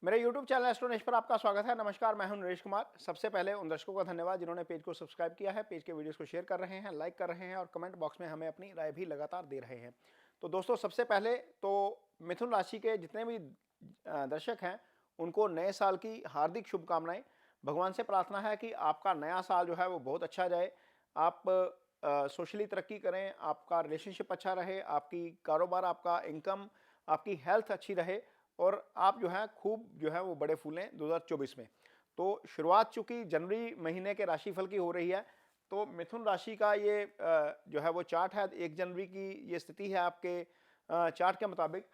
मेरे YouTube channel एस्ट्रोनेश पर आपका स्वागत है। नमस्कार, मैं हूं नरेश कुमार। सबसे पहले उन दर्शकों का धन्यवाद जिन्होंने पेज को सब्सक्राइब किया है, पेज के वीडियोस को शेयर कर रहे हैं, लाइक कर रहे हैं और कमेंट बॉक्स में हमें अपनी राय भी लगातार दे रहे हैं। तो दोस्तों, सबसे पहले तो मिथुन राशि के जितने भी दर्शक हैं उनको नए साल की हार्दिक शुभकामनाएं। भगवान से प्रार्थना है कि आपका नया साल जो है वो बहुत अच्छा जाए, आप सोशली तरक्की करें, आपका रिलेशनशिप अच्छा रहे, आपकी कारोबार, आपका इनकम, आपकी हेल्थ अच्छी रहे और आप जो है खूब जो है वो बड़े फूलें 2024 में। तो शुरुआत चूंकि जनवरी महीने के राशिफल की हो रही है, तो मिथुन राशि का ये जो है वो चार्ट है। 1 जनवरी की ये स्थिति है आपके चार्ट के मुताबिक।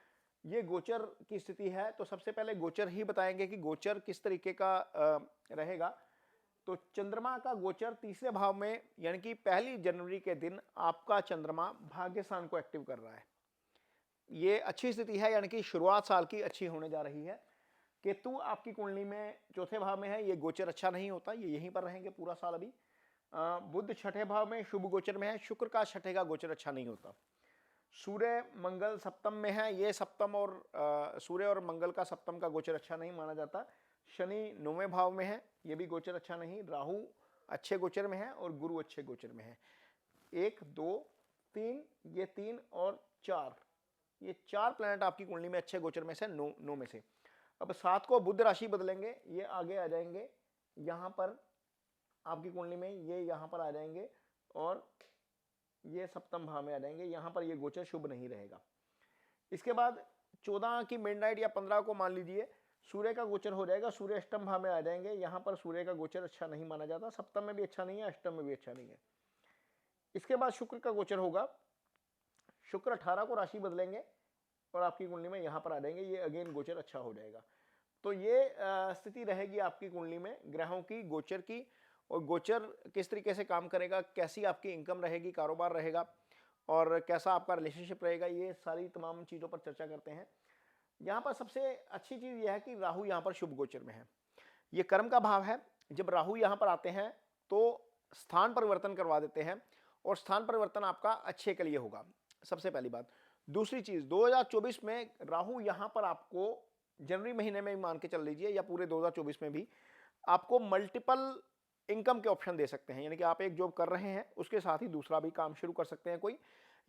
ये गोचर की स्थिति है, तो सबसे पहले गोचर ही बताएंगे कि गोचर किस तरीके का रहेगा। तो चंद्रमा का गोचर तीसरे भाव में, यानी कि 1 जनवरी के दिन आपका चंद्रमा भाग्य स्थान को एक्टिव कर रहा है। ये अच्छी स्थिति है, यानी कि शुरुआत साल की अच्छी होने जा रही है। केतु आपकी कुंडली में चौथे भाव में है, ये गोचर अच्छा नहीं होता, ये यहीं पर रहेंगे पूरा साल अभी। बुध छठे भाव में शुभ गोचर में है, शुक्र का छठे का गोचर अच्छा नहीं होता। सूर्य मंगल सप्तम में है, ये सप्तम और सूर्य और मंगल का सप्तम का गोचर अच्छा नहीं माना जाता। शनि 9वें भाव में है, ये भी गोचर अच्छा नहीं। राहु अच्छे गोचर में है और गुरु अच्छे गोचर में है। 1 2 3, ये 3 और 4, ये 4 प्लैनेट आपकी कुंडली में अच्छे गोचर में से 9 में से। अब 7 को बुध राशि बदलेंगे, ये आगे आ जाएंगे यहाँ पर आपकी कुंडली में, ये यहाँ पर आ जाएंगे और ये सप्तम भाव में आ जाएंगे। यहाँ पर ये गोचर शुभ नहीं रहेगा। इसके बाद 14 की मिडनाइट या 15 को मान लीजिए सूर्य का गोचर हो जाएगा, सूर्य अष्टम भाव में आ जाएंगे। यहाँ पर सूर्य का गोचर अच्छा नहीं माना जाता, सप्तम में भी अच्छा नहीं है, अष्टम में भी अच्छा नहीं है। इसके बाद शुक्र का गोचर होगा, शुक्र 18 को राशि बदलेंगे और आपकी कुंडली में यहाँ पर आ जाएंगे, ये अगेन गोचर अच्छा हो जाएगा। तो ये स्थिति रहेगी आपकी कुंडली में ग्रहों की, गोचर की। और गोचर किस तरीके से काम करेगा, कैसी आपकी इनकम रहेगी, कारोबार रहेगा और कैसा आपका रिलेशनशिप रहेगा, ये सारी तमाम चीज़ों पर चर्चा करते हैं। यहाँ पर सबसे अच्छी चीज़ यह है कि राहु यहाँ पर शुभ गोचर में है, ये कर्म का भाव है। जब राहु यहाँ पर आते हैं तो स्थान परिवर्तन करवा देते हैं और स्थान परिवर्तन आपका अच्छे के लिए होगा, सबसे पहली बात। दूसरी चीज़, 2024 में राहु यहाँ पर आपको जनवरी महीने में मान के चल लीजिए या पूरे 2024 में भी आपको मल्टीपल इनकम के ऑप्शन दे सकते हैं। यानी कि आप एक जॉब कर रहे हैं, उसके साथ ही दूसरा भी काम शुरू कर सकते हैं कोई,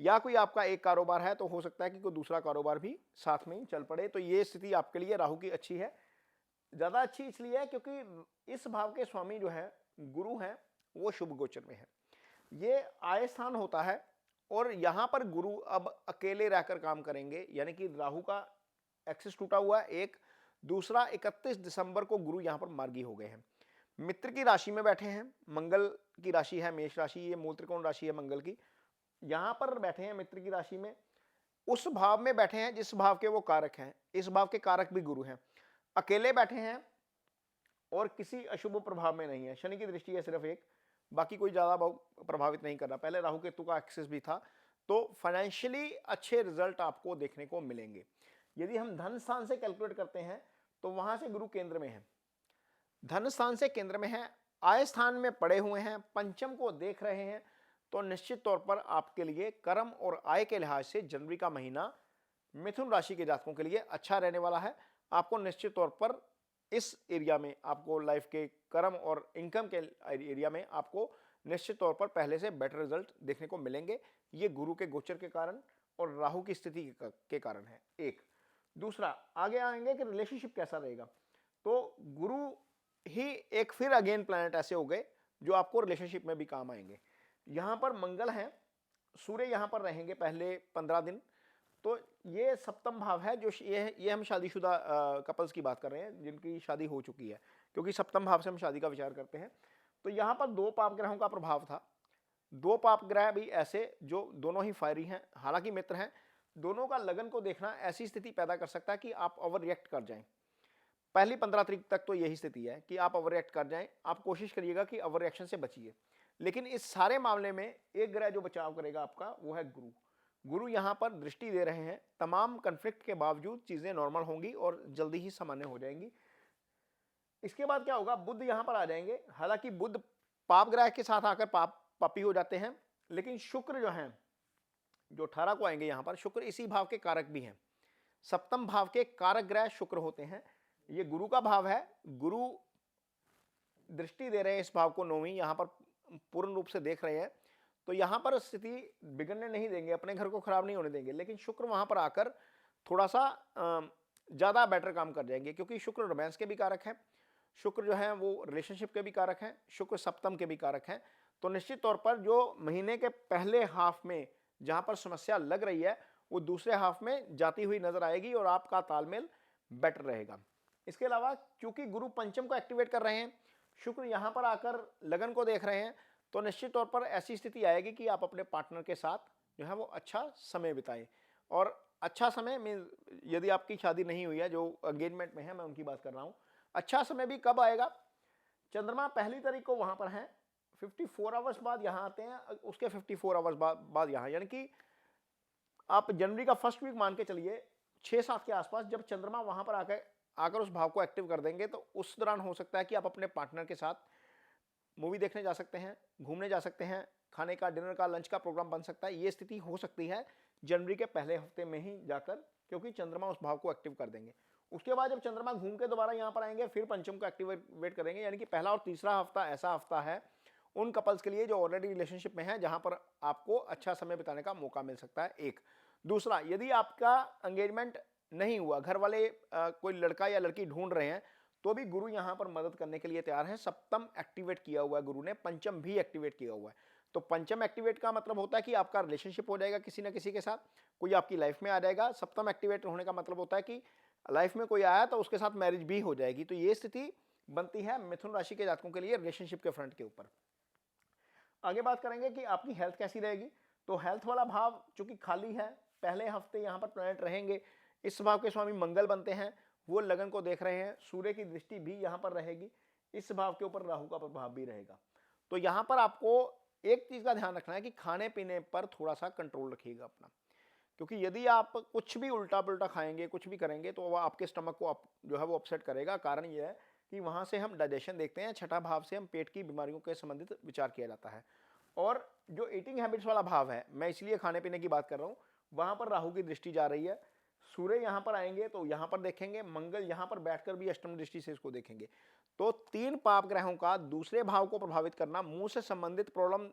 या कोई आपका एक कारोबार है तो हो सकता है कि कोई दूसरा कारोबार भी साथ में ही चल पड़े। तो ये स्थिति आपके लिए राहु की अच्छी है। ज़्यादा अच्छी इसलिए है क्योंकि इस भाव के स्वामी जो है गुरु हैं, वो शुभ गोचर में है। ये आय स्थान होता है और यहाँ पर गुरु अब अकेले रहकर काम करेंगे, यानी कि राहु का एक्सिस टूटा हुआ है एक। दूसरा, 31 दिसंबर को गुरु यहाँ पर मार्गी हो गए हैं, मित्र की राशि में बैठे हैं। मंगल की राशि है मेष राशि, ये मूल त्रिकोण राशि है मंगल की। यहाँ पर बैठे हैं मित्र की राशि में, उस भाव में बैठे हैं जिस भाव के वो कारक हैं। इस भाव के कारक भी गुरु हैं, अकेले बैठे हैं और किसी अशुभ प्रभाव में नहीं है। शनि की दृष्टि है सिर्फ एक, बाकी कोई ज्यादा प्रभावित नहीं कर रहा। पहले राहु केतु का एक्सेस भी था, तो फाइनेंशियली अच्छे रिजल्ट आपको देखने को मिलेंगे। यदि हम धन स्थान से कैलकुलेट करते हैं तो वहां से गुरु केंद्र में है, धन स्थान से केंद्र में है, आय स्थान में पड़े हुए हैं, पंचम को देख रहे हैं। तो निश्चित तौर पर आपके लिए कर्म और आय के लिहाज से जनवरी का महीना मिथुन राशि के जातकों के लिए अच्छा रहने वाला है। आपको निश्चित तौर पर इस एरिया में, आपको लाइफ के कर्म और इनकम के एरिया में आपको निश्चित तौर पर पहले से बेटर रिजल्ट देखने को मिलेंगे। ये गुरु के गोचर के कारण और राहु की स्थिति के कारण है एक। दूसरा, आगे आएंगे कि रिलेशनशिप कैसा रहेगा। तो गुरु ही एक फिर अगेन प्लैनेट ऐसे हो गए जो आपको रिलेशनशिप में भी काम आएंगे। यहां पर मंगल है, सूर्य यहां पर रहेंगे पहले 15 दिन। तो ये सप्तम भाव है, जो ये हम शादीशुदा कपल्स की बात कर रहे हैं जिनकी शादी हो चुकी है, क्योंकि सप्तम भाव से हम शादी का विचार करते हैं। तो यहाँ पर 2 पाप ग्रहों का प्रभाव था। 2 पाप ग्रह भी ऐसे जो दोनों ही फायरी हैं, हालांकि मित्र हैं। दोनों का लगन को देखना ऐसी स्थिति पैदा कर सकता है कि आप ओवर रिएक्ट कर जाएं। पहली 15 तारीख तक तो यही स्थिति है कि आप ओवर रिएक्ट कर जाएं। आप कोशिश करिएगा कि ओवर रिएक्शन से बचिए। लेकिन इस सारे मामले में एक ग्रह जो बचाव करेगा आपका, वो है गुरु। गुरु यहां पर दृष्टि दे रहे हैं, तमाम कन्फ्लिक्ट के बावजूद चीजें नॉर्मल होंगी और जल्दी ही सामान्य हो जाएंगी। इसके बाद क्या होगा, बुध यहां पर आ जाएंगे। हालांकि बुध पाप ग्रह के साथ आकर पापी हो जाते हैं, लेकिन शुक्र जो है, जो 18 को आएंगे यहां पर, शुक्र इसी भाव के कारक भी हैं। सप्तम भाव के कारक ग्रह शुक्र होते हैं। ये गुरु का भाव है, गुरु दृष्टि दे रहे हैं इस भाव को, नौवीं यहाँ पर पूर्ण रूप से देख रहे हैं, तो यहाँ पर स्थिति बिगड़ने नहीं देंगे, अपने घर को खराब नहीं होने देंगे। लेकिन शुक्र वहां पर आकर थोड़ा सा ज्यादा बेटर काम कर जाएंगे, क्योंकि शुक्र रोमांस के भी कारक है, शुक्र जो है वो रिलेशनशिप के भी कारक हैं, शुक्र सप्तम के भी कारक हैं। तो निश्चित तौर पर जो महीने के पहले हाफ में जहां पर समस्या लग रही है वो दूसरे हाफ में जाती हुई नजर आएगी और आपका तालमेल बेटर रहेगा। इसके अलावा क्योंकि गुरु पंचम को एक्टिवेट कर रहे हैं, शुक्र यहां पर आकर लगन को देख रहे हैं, तो निश्चित तौर पर ऐसी स्थिति आएगी कि आप अपने पार्टनर के साथ जो है वो अच्छा समय बिताएं। और अच्छा समय मीन यदि आपकी शादी नहीं हुई है, जो एंगेजमेंट में है, मैं उनकी बात कर रहा हूं। अच्छा समय भी कब आएगा? चंद्रमा पहली तारीख को वहां पर है, 54 आवर्स बाद यहां आते हैं, उसके 54 आवर्स बाद यहां, यानी कि आप जनवरी का फर्स्ट वीक मान के चलिए 6-7 के आसपास, जब चंद्रमा वहां पर आकर उस भाव को एक्टिव कर देंगे, तो उस दौरान हो सकता है कि आप अपने पार्टनर के साथ मूवी देखने जा सकते हैं, घूमने जा सकते हैं, खाने का, डिनर का, लंच का प्रोग्राम बन सकता है। ये स्थिति हो सकती है जनवरी के पहले हफ्ते में ही जाकर, क्योंकि चंद्रमा उस भाव को एक्टिव कर देंगे। उसके बाद जब चंद्रमा घूम के दोबारा यहां पर आएंगे, फिर पंचम को एक्टिवेट करेंगे, यानी कि पहला और तीसरा हफ्ता ऐसा हफ्ता है उन कपल्स के लिए जो ऑलरेडी रिलेशनशिप में है, जहां पर आपको अच्छा समय बिताने का मौका मिल सकता है। एक दूसरा, यदि आपका एंगेजमेंट नहीं हुआ, घर वाले कोई लड़का या लड़की ढूंढ रहे हैं, तो भी गुरु यहां पर मदद करने के लिए तैयार है। सप्तम एक्टिवेट किया हुआ है गुरु ने, पंचम भी एक्टिवेट किया हुआ है। तो पंचम एक्टिवेट का मतलब होता है कि आपका रिलेशनशिप हो जाएगा किसी ना किसी के साथ, कोई आपकी लाइफ में आ जाएगा। सप्तम एक्टिवेट होने का मतलब होता है कि लाइफ में कोई आया तो उसके साथ मैरिज भी हो जाएगी। तो ये स्थिति बनती है मिथुन राशि के जातकों के लिए रिलेशनशिप के फ्रंट के ऊपर। आगे बात करेंगे कि आपकी हेल्थ कैसी रहेगी। तो हेल्थ वाला भाव चूंकि खाली है, पहले हफ्ते यहां पर प्लैनेट रहेंगे, इस भाव के स्वामी मंगल बनते हैं, वो लगन को देख रहे हैं, सूर्य की दृष्टि भी यहां पर रहेगी, इस भाव के ऊपर राहु का प्रभाव भी रहेगा। तो यहां पर आपको एक चीज का ध्यान रखना है कि खाने पीने पर थोड़ा सा कंट्रोल रखिएगा अपना, क्योंकि यदि आप कुछ भी उल्टा पुल्टा खाएंगे, कुछ भी करेंगे, तो वह आपके स्टमक को जो है वो अपसेट करेगा। कारण यह है कि वहां से हम डाइजेशन देखते हैं, छठा भाव से हम पेट की बीमारियों के संबंधित विचार किया जाता है। और जो ईटिंग हैबिट्स वाला भाव है, मैं इसलिए खाने पीने की बात कर रहा हूं, वहां पर राहु की दृष्टि जा रही है, सूर्य यहां पर आएंगे तो यहां पर देखेंगे, मंगल यहां पर बैठकर भी अष्टम दृष्टि से इसको देखेंगे। तो 3 पाप ग्रहों का दूसरे भाव को प्रभावित करना मुंह से संबंधित प्रॉब्लम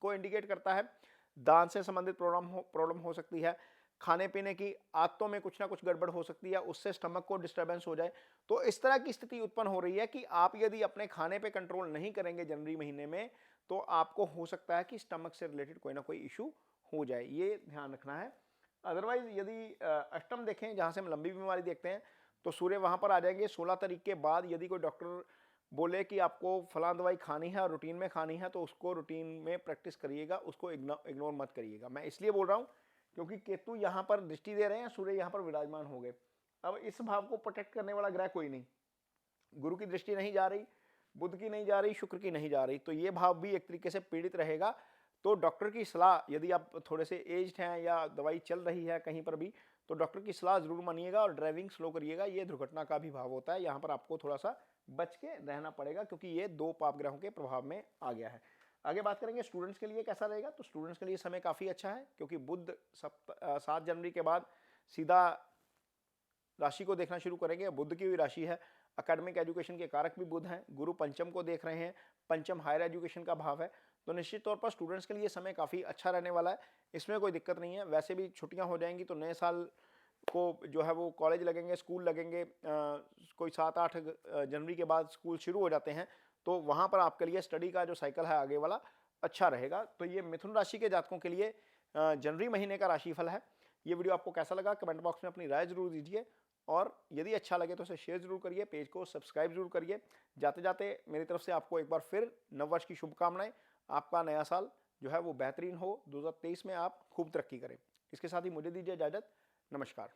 को इंडिकेट करता है, दांत से संबंधित प्रॉब्लम हो सकती है, खाने पीने की आदतों में कुछ ना कुछ गड़बड़ हो सकती है, उससे स्टमक को डिस्टर्बेंस हो जाए। तो इस तरह की स्थिति उत्पन्न हो रही है कि आप यदि अपने खाने पे कंट्रोल नहीं करेंगे जनवरी महीने में, तो आपको हो सकता है कि स्टमक से रिलेटेड कोई ना कोई इशू हो जाए, ये ध्यान रखना है। अदरवाइज यदि अष्टम देखें, जहां से हम लंबी बीमारी देखते हैं, तो सूर्य वहां पर आ जाएंगे 16 तारीख के बाद। यदि कोई डॉक्टर बोले कि आपको फलां दवाई खानी है और रूटीन में खानी है, तो उसको रूटीन में प्रैक्टिस करिएगा, उसको इग्नोर मत करिएगा। मैं इसलिए बोल रहा हूं क्योंकि केतु यहां पर दृष्टि दे रहे हैं, सूर्य यहां पर विराजमान हो गए। अब इस भाव को प्रोटेक्ट करने वाला ग्रह कोई नहीं, गुरु की दृष्टि नहीं जा रही, बुध की नहीं जा रही, शुक्र की नहीं जा रही, तो ये भाव भी एक तरीके से पीड़ित रहेगा। तो डॉक्टर की सलाह, यदि आप थोड़े से एज्ड हैं या दवाई चल रही है कहीं पर भी, तो डॉक्टर की सलाह जरूर मानिएगा और ड्राइविंग स्लो करिएगा। ये दुर्घटना का भी भाव होता है, यहाँ पर आपको थोड़ा सा बच के रहना पड़ेगा, क्योंकि ये 2 पाप ग्रहों के प्रभाव में आ गया है। आगे बात करेंगे स्टूडेंट्स के लिए कैसा रहेगा। तो स्टूडेंट्स के लिए समय काफी अच्छा है, क्योंकि बुध 7 जनवरी के बाद सीधा राशि को देखना शुरू करेंगे। बुध की भी राशि है, एकेडमिक एजुकेशन के कारक भी बुध हैं, गुरु पंचम को देख रहे हैं, पंचम हायर एजुकेशन का भाव है। तो निश्चित तौर पर स्टूडेंट्स के लिए समय काफ़ी अच्छा रहने वाला है, इसमें कोई दिक्कत नहीं है। वैसे भी छुट्टियां हो जाएंगी तो नए साल को जो है वो कॉलेज लगेंगे, स्कूल लगेंगे, कोई 7-8 जनवरी के बाद स्कूल शुरू हो जाते हैं, तो वहाँ पर आपके लिए स्टडी का जो साइकिल है आगे वाला अच्छा रहेगा। तो ये मिथुन राशि के जातकों के लिए जनवरी महीने का राशिफल है। ये वीडियो आपको कैसा लगा कमेंट बॉक्स में अपनी राय जरूर दीजिए, और यदि अच्छा लगे तो इसे शेयर जरूर करिए, पेज को सब्सक्राइब जरूर करिए। जाते जाते मेरी तरफ से आपको एक बार फिर नववर्ष की शुभकामनाएं। आपका नया साल जो है वो बेहतरीन हो, 2023 में आप खूब तरक्की करें। इसके साथ ही मुझे दीजिए इजाजत। नमस्कार।